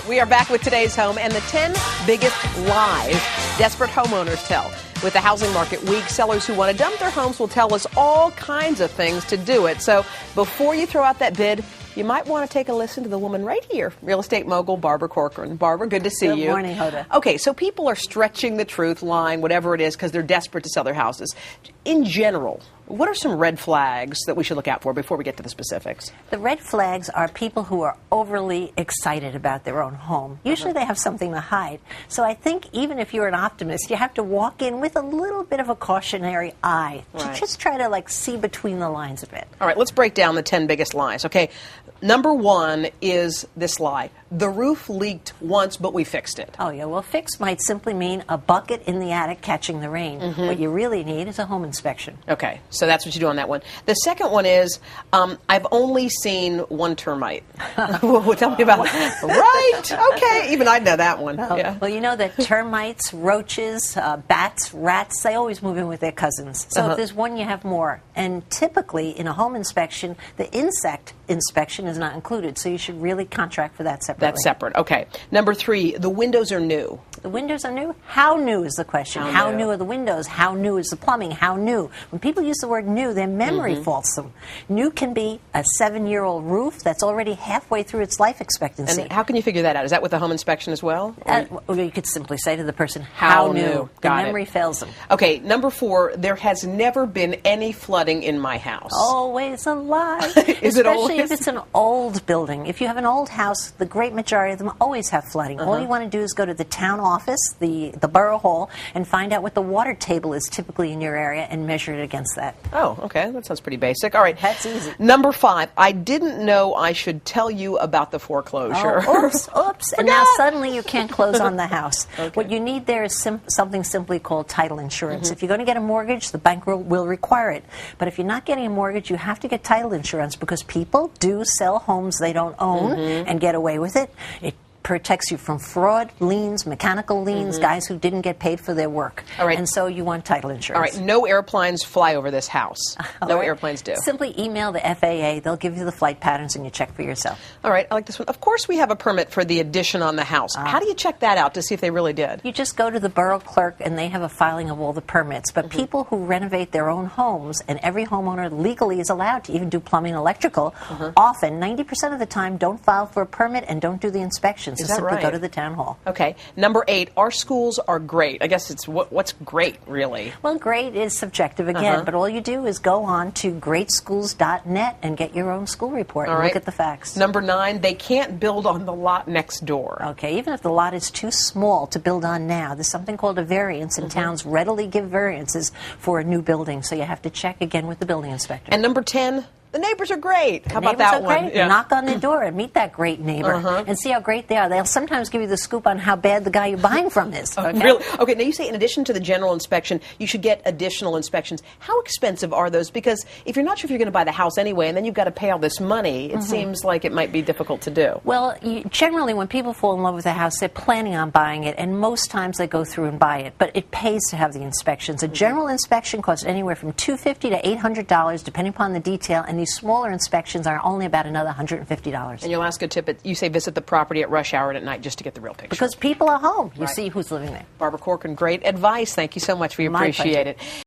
We are back with today's home and the 10 biggest lies desperate homeowners tell. With the housing market weak, sellers who want to dump their homes will tell us all kinds of things to do it. So before you throw out that bid, you might want to take a listen to the woman right here, real estate mogul Barbara Corcoran. Barbara, good to see you. Good morning, Hoda. Okay, so people are stretching the truth, lying, whatever it is, because they're desperate to sell their houses. In general, what are some red flags that we should look out for before we get to the specifics? The red flags are people who are overly excited about their own home. Usually they have something to hide. So I think even if you're an optimist, you have to walk in with a little bit of a cautionary eye to just try to see between the lines a bit. All right, let's break down the 10 biggest lies. Okay, number one is this lie. The roof leaked once, but we fixed it. Oh, yeah. Well, fix might simply mean a bucket in the attic catching the rain. What you really need is a home inspection. Okay, so that's what you do on that one. The second one is, I've only seen one termite. Well, tell me about it. Right, okay, even I'd know that one. Yeah. Well, you know that termites, roaches, bats, rats, they always move in with their cousins. So if there's one, you have more. And typically, in a home inspection, the insect inspection is not included, so you should really contract for that separately. That's separate, okay. Number three, the windows are new. The windows are new? How new is the question? How new are the windows? How new is the plumbing? How new? When people use the word new, their memory faults them. New can be a 7-year-old roof that's already halfway through its life expectancy. And how can you figure that out? Is that with the home inspection as well? Or you could simply say to the person, how new? The memory fails them. Okay, number four, there has never been any flooding in my house. Always a lie. Is it always? Especially if it's an old building. If you have an old house, the great majority of them always have flooding. All you want to do is go to the town office, the borough hall, and find out what the water table is typically in your area and measure it against that. Oh, okay. That sounds pretty basic. All right. That's easy. Number five, I didn't know I should tell you about the foreclosure. Oh, oops. And now suddenly you can't close on the house. Okay. What you need there is something simply called title insurance. If you're going to get a mortgage, the bank will require it. But if you're not getting a mortgage, you have to get title insurance because people do sell homes they don't own and get away with it. It protects you from fraud, liens, mechanical liens, guys who didn't get paid for their work. All right. And so you want title insurance. All right. No airplanes fly over this house. No airplanes do. Simply email the FAA. They'll give you the flight patterns and you check for yourself. All right. I like this one. Of course, we have a permit for the addition on the house. How do you check that out to see if they really did? You just go to the borough clerk and they have a filing of all the permits. But people who renovate their own homes, and every homeowner legally is allowed to even do plumbing and electrical, often, 90% of the time, don't file for a permit and don't do the inspection. So simply go to the town hall. Okay. Number eight, our schools are great. I guess it's what's great, really? Well, great is subjective again, but all you do is go on to greatschools.net and get your own school report and look at the facts. Number nine, they can't build on the lot next door. Okay, even if the lot is too small to build on now, there's something called a variance, and towns readily give variances for a new building, so you have to check again with the building inspector. And number 10, the neighbors are great. How about that one? Yeah. Knock on their door and meet that great neighbor and see how great they are. They'll sometimes give you the scoop on how bad the guy you're buying from is. Okay? Really? Okay, now you say in addition to the general inspection, you should get additional inspections. How expensive are those? Because if you're not sure if you're going to buy the house anyway and then you've got to pay all this money, it seems like it might be difficult to do. Well, generally when people fall in love with a house, they're planning on buying it, and most times they go through and buy it. But it pays to have the inspections. A general inspection costs anywhere from $250 to $800, depending upon the detail, and these smaller inspections are only about another $150. And your last good tip, you say visit the property at rush hour and at night just to get the real picture. Because people are home. You see who's living there. Barbara Corcoran, great advice. Thank you so much. We appreciate it.